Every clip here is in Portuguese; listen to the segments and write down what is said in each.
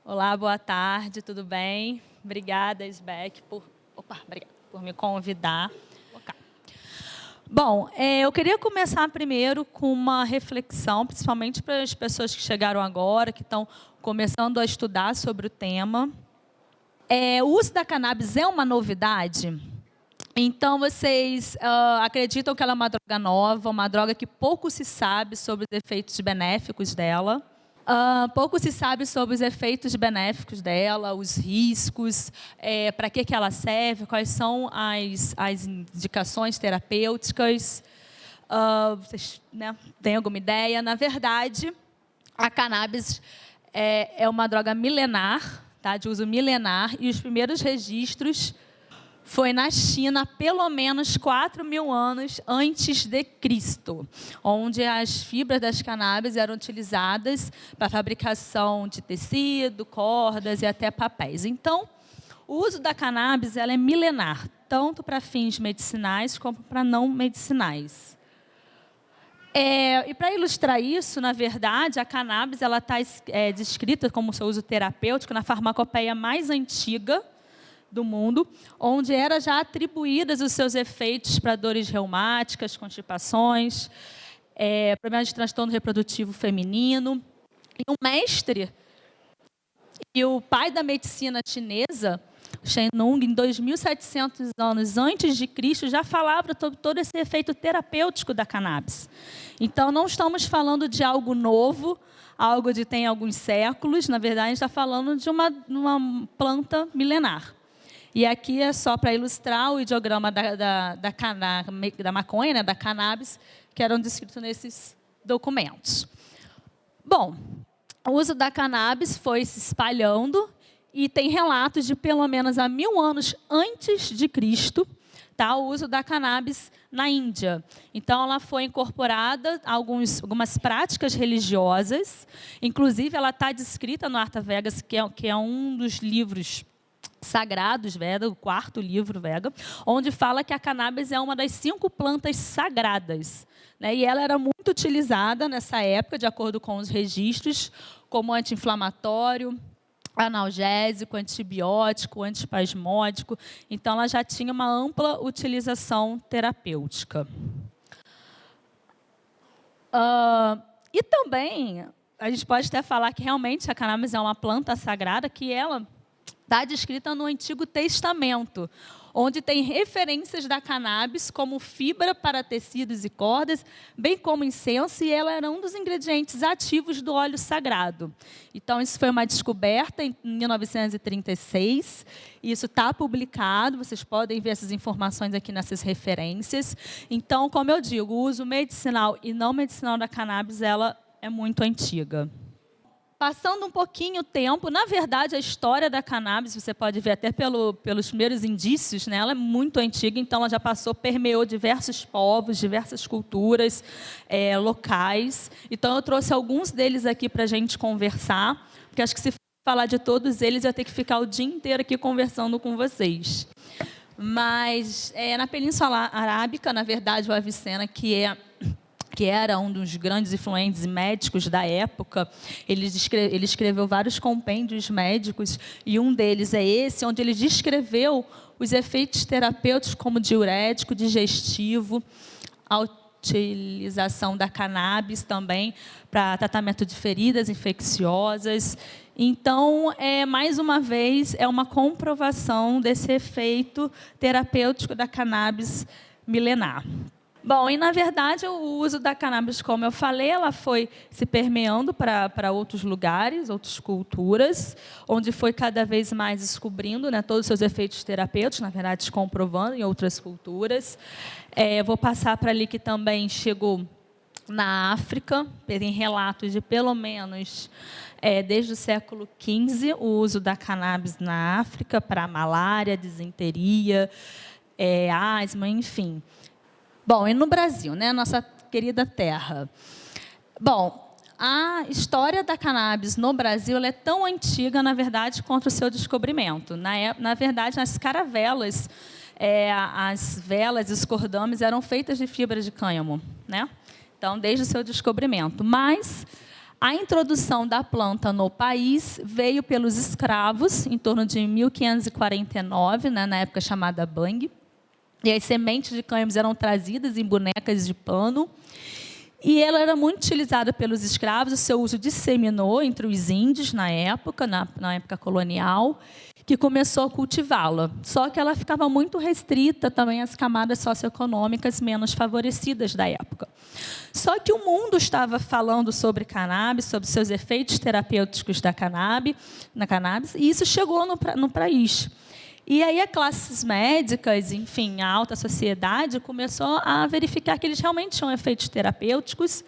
Olá, boa tarde, tudo bem? Obrigada, Sbeck, obrigada por me convidar. Bom, eu queria começar primeiro com uma reflexão, principalmente para as pessoas que chegaram agora, que estão começando a estudar sobre o tema. O uso da cannabis é uma novidade? Então, vocês acreditam que ela é uma droga nova, uma droga que pouco se sabe sobre os efeitos benéficos dela? Pouco se sabe sobre os efeitos benéficos dela, os riscos, para que ela serve, quais são as indicações terapêuticas. Vocês, né, têm alguma ideia? Na verdade, a cannabis é uma droga milenar, tá, de uso milenar, e os primeiros registros foi na China, pelo menos 4.000 anos antes de Cristo, onde as fibras das cannabis eram utilizadas para a fabricação de tecido, cordas e até papéis. Então, o uso da cannabis ela é milenar, tanto para fins medicinais como para não medicinais. E para ilustrar isso, na verdade, a cannabis está descrita como seu uso terapêutico na farmacopeia mais antiga do mundo, onde era já atribuídas os seus efeitos para dores reumáticas, constipações, problemas de transtorno reprodutivo feminino. E um mestre e o pai da medicina chinesa, Shen Nung, em 2.700 anos antes de Cristo, já falava sobre todo esse efeito terapêutico da cannabis. Então, não estamos falando de algo novo, algo de tem alguns séculos. Na verdade, a gente está falando de uma planta milenar. E aqui é só para ilustrar o ideograma da maconha, né, da cannabis, que eram descritos nesses documentos. Bom, o uso da cannabis foi se espalhando e tem relatos de pelo menos há 1.000 anos antes de Cristo, tá, o uso da cannabis na Índia. Então, ela foi incorporada a algumas práticas religiosas. Inclusive, ela está descrita no Artha Vegas, que é um dos livros sagrados, Veda, o 4º livro Veda, onde fala que a cannabis é uma das 5 plantas sagradas, né? E ela era muito utilizada nessa época, de acordo com os registros, como anti-inflamatório, analgésico, antibiótico, antispasmódico. Então, ela já tinha uma ampla utilização terapêutica. E também, a gente pode até falar que realmente a cannabis é uma planta sagrada, que ela está descrita no Antigo Testamento, onde tem referências da cannabis como fibra para tecidos e cordas, bem como incenso, e ela era um dos ingredientes ativos do óleo sagrado. Então, isso foi uma descoberta em 1936, e isso está publicado, vocês podem ver essas informações aqui nessas referências. Então, como eu digo, o uso medicinal e não medicinal da cannabis ela é muito antiga. Passando um pouquinho o tempo, na verdade, a história da cannabis, você pode ver até pelos primeiros indícios, né, ela é muito antiga, então ela já permeou diversos povos, diversas culturas locais. Então, eu trouxe alguns deles aqui para a gente conversar, porque acho que se falar de todos eles, eu ia ter que ficar o dia inteiro aqui conversando com vocês. Mas, na Península Arábica, na verdade, o Avicena, que era um dos grandes influentes médicos da época, ele escreveu vários compêndios médicos, e um deles é esse, onde ele descreveu os efeitos terapêuticos como diurético, digestivo, a utilização da cannabis também para tratamento de feridas infecciosas. Então, mais uma vez, é uma comprovação desse efeito terapêutico da cannabis milenar. Bom, e na verdade o uso da cannabis, como eu falei, ela foi se permeando para outros lugares, outras culturas, onde foi cada vez mais descobrindo, né, todos os seus efeitos terapêuticos, na verdade, comprovando em outras culturas. Vou passar para ali que também chegou na África, tem relatos de pelo menos desde o século XV, o uso da cannabis na África para malária, disenteria, asma, enfim. Bom, e no Brasil, né, nossa querida terra. Bom, a história da cannabis no Brasil ela é tão antiga, na verdade, quanto o seu descobrimento. Na verdade, nas caravelas, as velas e os cordames eram feitas de fibra de cânhamo, né? Então, desde o seu descobrimento. Mas A introdução da planta no país veio pelos escravos, em torno de 1549, né, na época chamada Bang. E as sementes de cânhamo eram trazidas em bonecas de pano. E ela era muito utilizada pelos escravos, o seu uso disseminou entre os índios na época colonial, que começou a cultivá-la. Só que ela ficava muito restrita também às camadas socioeconômicas menos favorecidas da época. Só que o mundo estava falando sobre cannabis, sobre seus efeitos terapêuticos na cannabis, e isso chegou no país. E aí as classes médicas, enfim, a alta sociedade começou a verificar que eles realmente tinham efeitos terapêuticos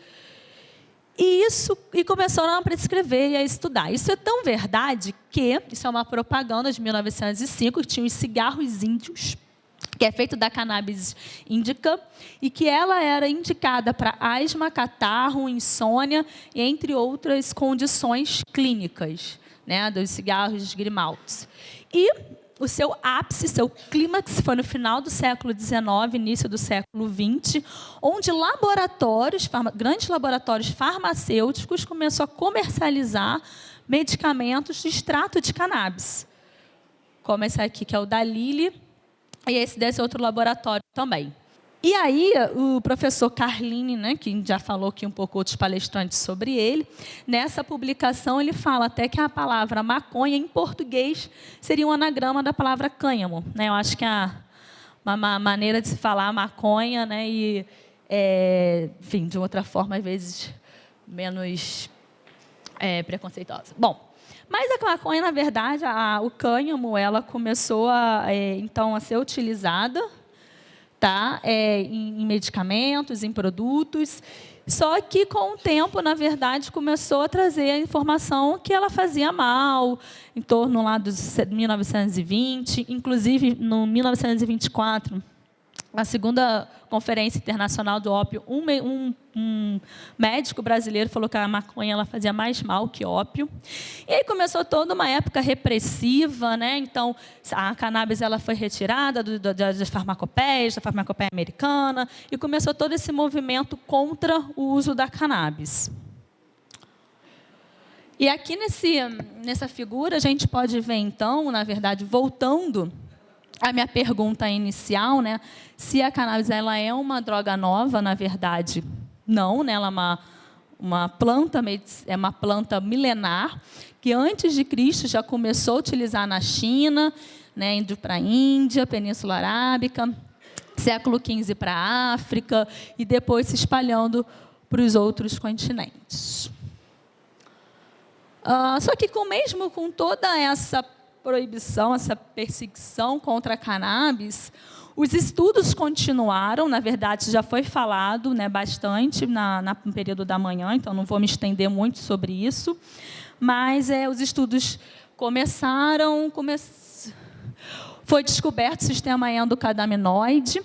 e começaram a prescrever e a estudar. Isso é tão verdade que, isso é uma propaganda de 1905, que tinha os cigarros índios, que é feito da cannabis índica, e que ela era indicada para asma, catarro, insônia, entre outras condições clínicas, né, dos cigarros grimaltes. E o seu ápice, seu clímax, foi no final do século XIX, início do século XX, onde grandes laboratórios farmacêuticos começaram a comercializar medicamentos de extrato de cannabis. Como esse aqui, que é o da Lilly, e esse desse outro laboratório também. E aí, o professor Carlini, né, que já falou aqui um pouco outros palestrantes sobre ele, nessa publicação ele fala até que a palavra maconha, em português, seria um anagrama da palavra cânhamo, né? Eu acho que é uma maneira de se falar maconha, né, e, enfim, de outra forma, às vezes, menos preconceituosa. Bom, mas a maconha, na verdade, o cânhamo, ela começou então, a ser utilizada, tá? Em medicamentos, em produtos, só que com o tempo, na verdade, começou a trazer a informação que ela fazia mal, em torno lá dos 1920, inclusive no 1924, a segunda Conferência Internacional do Ópio, um médico brasileiro falou que a maconha ela fazia mais mal que ópio. E aí começou toda uma época repressiva, né? Então, a cannabis ela foi retirada das farmacopeias, da farmacopeia americana, e começou todo esse movimento contra o uso da cannabis. E aqui nessa figura, a gente pode ver, então, na verdade, voltando a minha pergunta inicial, né, se a cannabis ela é uma droga nova, na verdade, não, né, ela é uma planta milenar, que antes de Cristo já começou a utilizar na China, né, indo para a Índia, Península Arábica, século XV para a África, e depois se espalhando para os outros continentes. Só que mesmo com toda essa proibição, essa perseguição contra a cannabis, os estudos continuaram, na verdade, já foi falado, né, bastante no período da manhã, então não vou me estender muito sobre isso, mas os estudos começaram, foi descoberto o sistema endocannabinoide.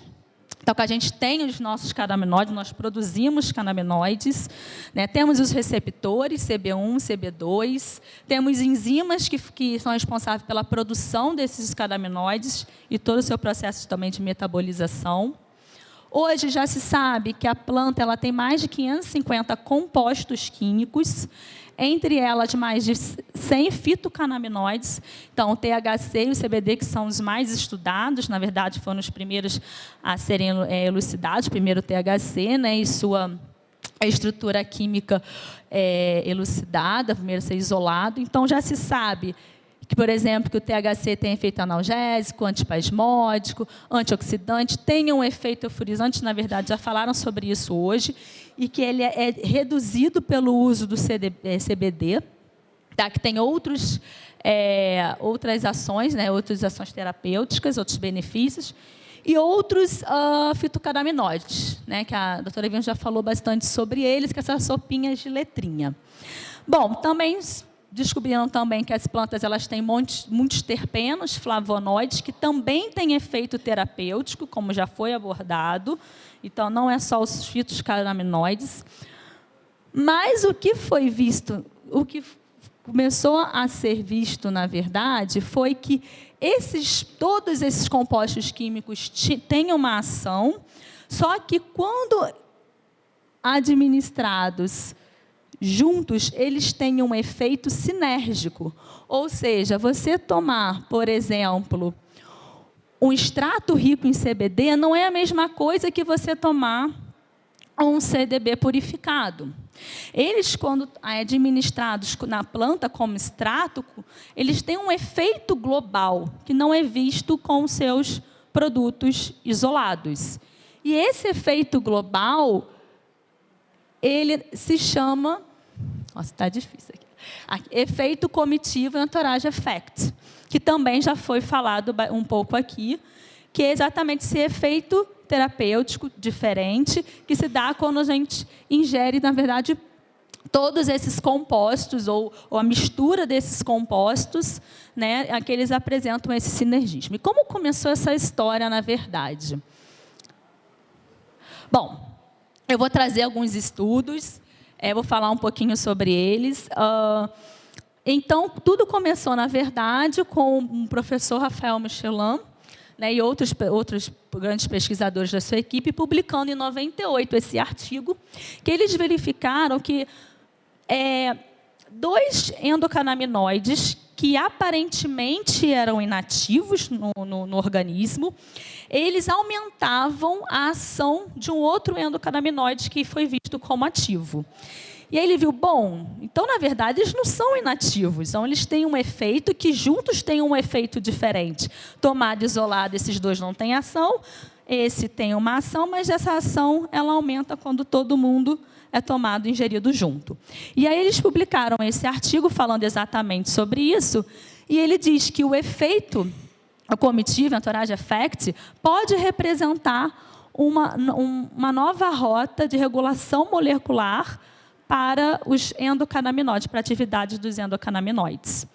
Então, que a gente tem os nossos canabinoides, nós produzimos canabinoides, né? Temos os receptores, CB1, CB2, temos enzimas que são responsáveis pela produção desses canabinoides e todo o seu processo também de metabolização. Hoje já se sabe que a planta ela tem mais de 550 compostos químicos, entre elas mais de 100 fitocannabinoides. Então, o THC e o CBD, que são os mais estudados, na verdade, foram os primeiros a serem elucidados, primeiro o THC, né, e sua estrutura química elucidada, primeiro ser isolado. Então, já se sabe que, por exemplo, que o THC tem efeito analgésico, antiespasmódico, antioxidante, tem um efeito euforizante, na verdade, já falaram sobre isso hoje, e que ele é reduzido pelo uso do CBD, tá? Que tem outras ações, né? Outras ações terapêuticas, outros benefícios, e outros fitocannabinoides, né? Que a doutora Evinha já falou bastante sobre eles, que essas sopinhas de letrinha. Bom, também descobriram também que as plantas elas têm muitos terpenos, flavonoides, que também têm efeito terapêutico, como já foi abordado. Então, não é só os fitocannabinoides. Mas o que foi visto, o que começou a ser visto, na verdade, foi que todos esses compostos químicos têm uma ação, só que quando administrados juntos, eles têm um efeito sinérgico. Ou seja, você tomar, por exemplo, um extrato rico em CBD não é a mesma coisa que você tomar um CBD purificado. Eles, quando administrados na planta como extrato, eles têm um efeito global, que não é visto com os seus produtos isolados. E esse efeito global, ele se chama... Nossa, está difícil aqui. Efeito comitivo entourage effect, que também já foi falado um pouco aqui, que é exatamente esse efeito terapêutico diferente que se dá quando a gente ingere, na verdade, todos esses compostos ou a mistura desses compostos, né, a que eles apresentam esse sinergismo. E como começou essa história, na verdade? Bom, eu vou trazer alguns estudos, vou falar um pouquinho sobre eles. Então, tudo começou, na verdade, com o professor Raphael Michelin, né, e outros grandes pesquisadores da sua equipe, publicando em 98 esse artigo, que eles verificaram que 2 endocannabinoides que aparentemente eram inativos no organismo, eles aumentavam a ação de um outro endocannabinoide que foi visto como ativo. E aí ele viu, bom, então, na verdade, eles não são inativos. Então, eles têm um efeito que juntos têm um efeito diferente. Tomado isolado, esses 2 não têm ação. Esse tem uma ação, mas essa ação ela aumenta quando todo mundo é tomado, ingerido junto. E aí eles publicaram esse artigo falando exatamente sobre isso. E ele diz que o efeito comitivo, entourage effect, pode representar uma nova rota de regulação molecular para os endocannabinoides, para a atividade dos endocannabinoides.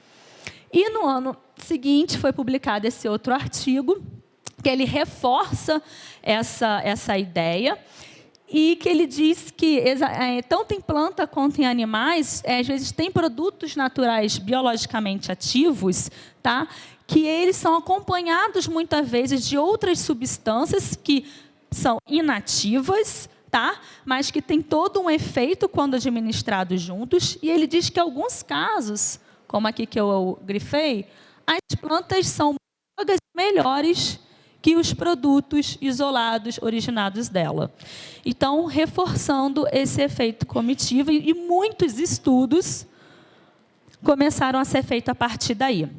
E no ano seguinte foi publicado esse outro artigo, que ele reforça essa ideia, e que ele diz que, tanto em planta quanto em animais, às vezes tem produtos naturais biologicamente ativos, tá? Que eles são acompanhados, muitas vezes, de outras substâncias que são inativas, tá? Mas que tem todo um efeito quando administrados juntos. E ele diz que, em alguns casos, como aqui que eu grifei, as plantas são melhores que os produtos isolados originados dela. Então, reforçando esse efeito comitivo, e muitos estudos começaram a ser feitos a partir daí.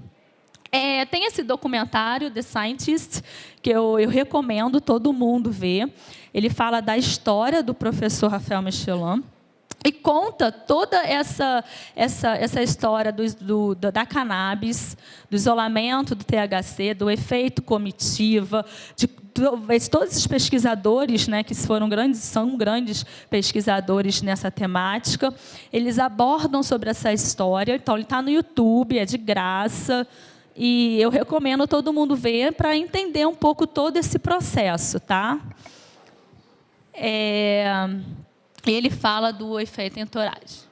Tem esse documentário, The Scientist, que eu recomendo todo mundo ver. Ele fala da história do professor Raphael Michelin e conta toda essa história da cannabis, do isolamento do THC, do efeito comitiva, de todos esses pesquisadores, né, que são grandes pesquisadores nessa temática. Eles abordam sobre essa história. Então, ele está no YouTube, é de graça. E eu recomendo todo mundo ver para entender um pouco todo esse processo, tá? Ele fala do efeito entourage.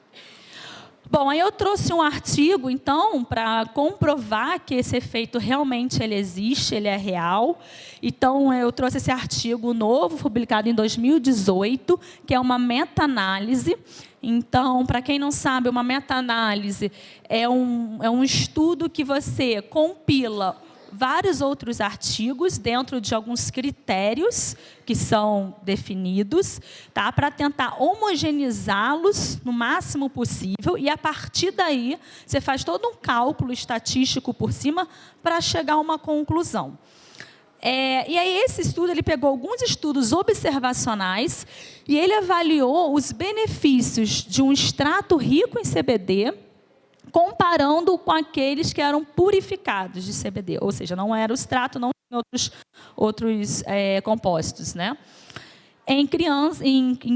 Bom, aí eu trouxe um artigo, então, para comprovar que esse efeito realmente ele existe, ele é real. Então, eu trouxe esse artigo novo, publicado em 2018, que é uma meta-análise. Então, para quem não sabe, uma meta-análise é um estudo que você compila vários outros artigos dentro de alguns critérios que são definidos, tá? Para tentar homogeneizá-los no máximo possível, e a partir daí você faz todo um cálculo estatístico por cima para chegar a uma conclusão. E aí esse estudo ele pegou alguns estudos observacionais e ele avaliou os benefícios de um extrato rico em CBD comparando com aqueles que eram purificados de CBD, ou seja, não era o extrato, não tinha outros compostos, né? Em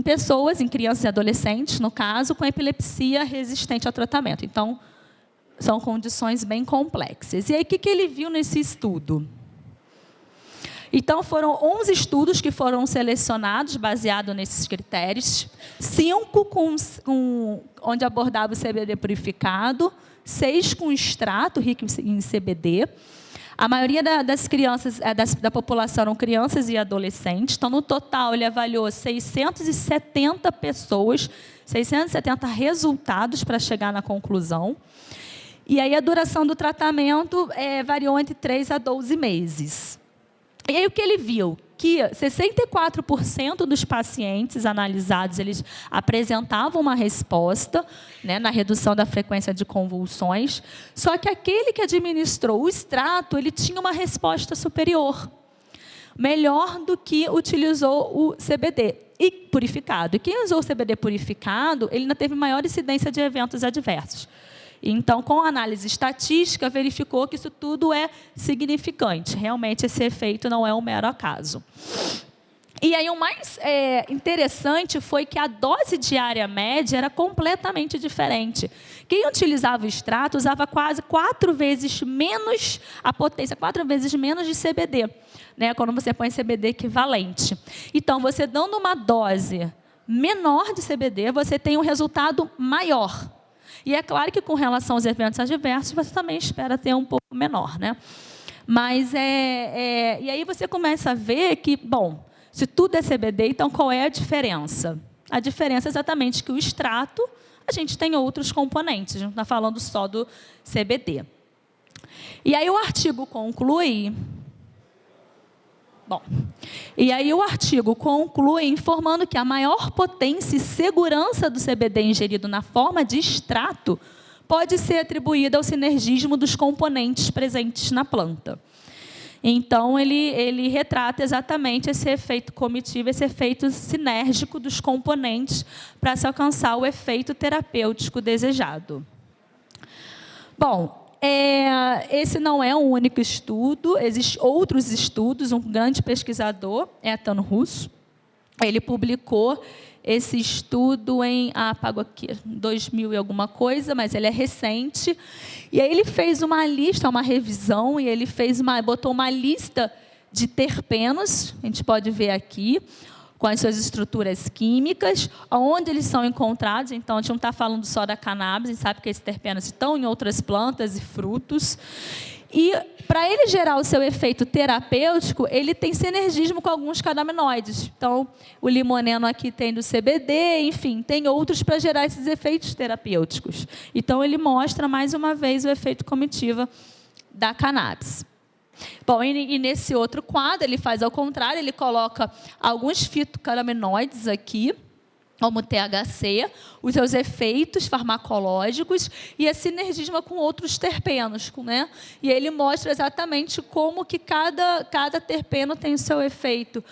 pessoas, em crianças e adolescentes, no caso, com epilepsia resistente ao tratamento. Então, são condições bem complexas. E aí, o que ele viu nesse estudo? Então, foram 11 estudos que foram selecionados, baseados nesses critérios, 5 onde abordava o CBD purificado, 6 com extrato rico em CBD. A maioria das crianças, da população eram crianças e adolescentes. Então, no total, ele avaliou 670 pessoas, 670 resultados para chegar na conclusão. E aí a duração do tratamento variou entre 3 a 12 meses. E aí o que ele viu? Que 64% dos pacientes analisados, eles apresentavam uma resposta, né, na redução da frequência de convulsões, só que aquele que administrou o extrato, ele tinha uma resposta superior, melhor do que utilizou o CBD e purificado. E quem usou o CBD purificado, ele ainda teve maior incidência de eventos adversos. Então, com a análise estatística, verificou que isso tudo é significante. Realmente, esse efeito não é um mero acaso. E aí, o mais interessante foi que a dose diária média era completamente diferente. Quem utilizava o extrato usava quase 4 vezes menos, a potência, 4 vezes menos de CBD, né, quando você põe CBD equivalente. Então, você dando uma dose menor de CBD, você tem um resultado maior. E é claro que, com relação aos eventos adversos, você também espera ter um pouco menor, né? Mas, e aí você começa a ver que, bom, se tudo é CBD, então qual é a diferença? A diferença é exatamente que o extrato, a gente tem outros componentes, a gente não está falando só do CBD. E aí o artigo conclui... Bom, e aí o artigo conclui informando que a maior potência e segurança do CBD ingerido na forma de extrato pode ser atribuída ao sinergismo dos componentes presentes na planta. Então, ele retrata exatamente esse efeito comitivo, esse efeito sinérgico dos componentes para se alcançar o efeito terapêutico desejado. Bom, esse não é o único estudo, existem outros estudos. Um grande pesquisador, Ethan Russo, ele publicou esse estudo em, apago aqui, 2000 e alguma coisa, mas ele é recente. E aí ele fez uma lista, uma revisão, e ele botou uma lista de terpenos, a gente pode ver aqui, com as suas estruturas químicas, onde eles são encontrados. Então, a gente não está falando só da cannabis, a gente sabe que esses terpenos estão em outras plantas e frutos. E, para ele gerar o seu efeito terapêutico, ele tem sinergismo com alguns canabinoides. Então, o limoneno aqui tem do CBD, enfim, tem outros para gerar esses efeitos terapêuticos. Então, ele mostra, mais uma vez, o efeito comitiva da cannabis. Bom, e nesse outro quadro, ele faz ao contrário, ele coloca alguns fitocannabinoides aqui, como THC, os seus efeitos farmacológicos e a sinergismo com outros terpenos, né? E ele mostra exatamente como que cada terpeno tem o seu efeito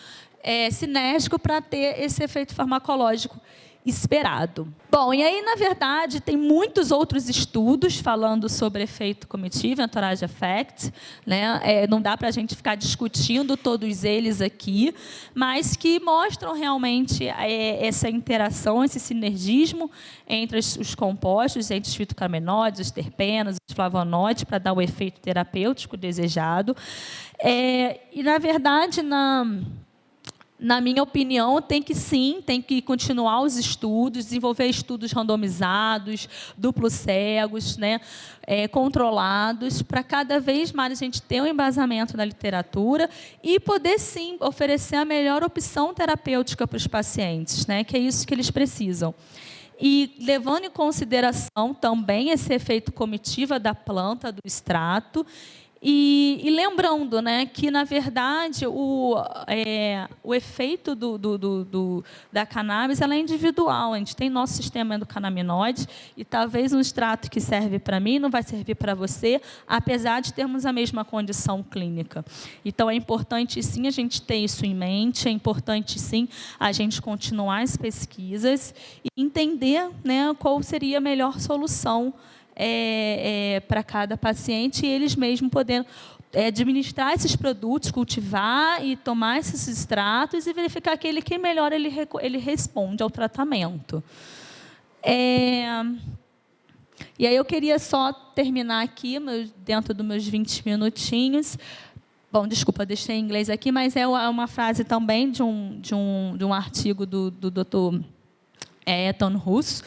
sinérgico para ter esse efeito farmacológico esperado. Bom, e aí, na verdade, tem muitos outros estudos falando sobre efeito comitivo, entourage effect, né? Não dá para a gente ficar discutindo todos eles aqui, mas que mostram realmente essa interação, esse sinergismo entre os compostos, entre os fitocannabinoides, os terpenos, os flavonoides, para dar o efeito terapêutico desejado. E, na verdade, na minha opinião, tem que continuar os estudos, desenvolver estudos randomizados, duplos cegos, né, controlados, para cada vez mais a gente ter um embasamento na literatura e poder, sim, oferecer a melhor opção terapêutica para os pacientes, né, que é isso que eles precisam. E levando em consideração também esse efeito comitiva da planta, do extrato. E lembrando, né, que, na verdade, o efeito da cannabis ela é individual. A gente tem nosso sistema endocannabinoide e talvez um extrato que serve para mim não vai servir para você, apesar de termos a mesma condição clínica. Então, é importante, sim, a gente ter isso em mente, é importante, sim, a gente continuar as pesquisas e entender, né, qual seria a melhor solução para cada paciente, e eles mesmos podendo administrar esses produtos, cultivar e tomar esses extratos e verificar aquele que melhor ele responde ao tratamento. E aí eu queria só terminar aqui, dentro dos meus 20 minutinhos. Bom, desculpa, deixei em inglês aqui, mas é uma frase também de um artigo do Dr. Ethan Russo,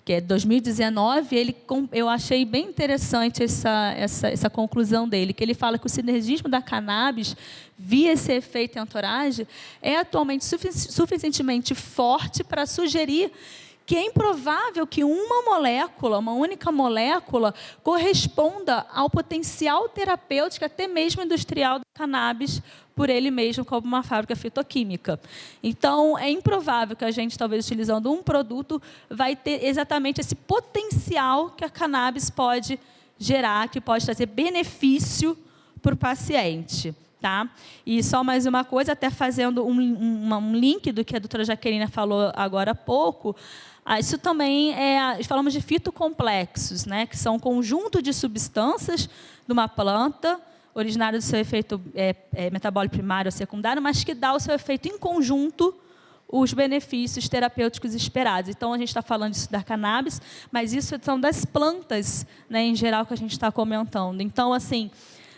que é 2019, eu achei bem interessante essa conclusão dele, que ele fala que o sinergismo da cannabis, via esse efeito entourage, é atualmente suficientemente forte para sugerir que é improvável que uma única molécula, corresponda ao potencial terapêutico, até mesmo industrial, do cannabis, por ele mesmo, como uma fábrica fitoquímica. Então, é improvável que a gente, talvez utilizando um produto, vai ter exatamente esse potencial que a cannabis pode gerar, que pode trazer benefício para o paciente. Tá? E só mais uma coisa, até fazendo um link do que a doutora Jaqueline falou agora há pouco, isso também falamos de fitocomplexos, né, que são um conjunto de substâncias de uma planta, originária do seu efeito metabólico primário ou secundário, mas que dá o seu efeito em conjunto os benefícios terapêuticos esperados. Então, a gente está falando disso da cannabis, mas isso são das plantas, né, em geral, que a gente está comentando. Então, assim,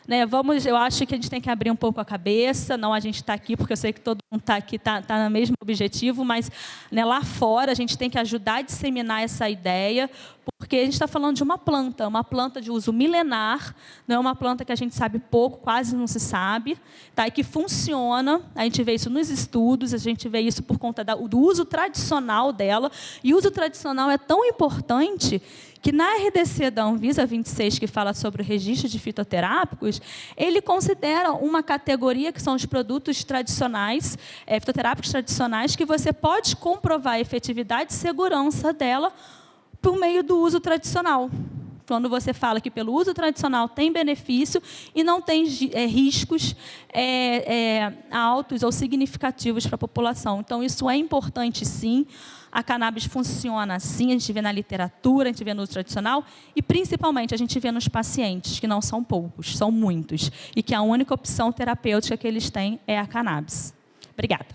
né, eu acho que a gente tem que abrir um pouco a cabeça, não a gente está aqui, porque eu sei que todo mundo está aqui, está no mesmo objetivo, mas, né, lá fora a gente tem que ajudar a disseminar essa ideia, porque a gente está falando de uma planta de uso milenar, não é uma planta que a gente sabe pouco, quase não se sabe, tá? E que funciona, a gente vê isso nos estudos, a gente vê isso por conta do uso tradicional dela, e o uso tradicional é tão importante que na RDC da Anvisa 26, que fala sobre o registro de fitoterápicos, ele considera uma categoria que são os produtos tradicionais, fitoterápicos tradicionais, que você pode comprovar a efetividade e segurança dela por meio do uso tradicional. Quando você fala que pelo uso tradicional tem benefício e não tem riscos altos ou significativos para a população. Então, isso é importante, sim. A cannabis funciona assim, a gente vê na literatura, a gente vê no uso tradicional e, principalmente, a gente vê nos pacientes, que não são poucos, são muitos, e que a única opção terapêutica que eles têm é a cannabis. Obrigada.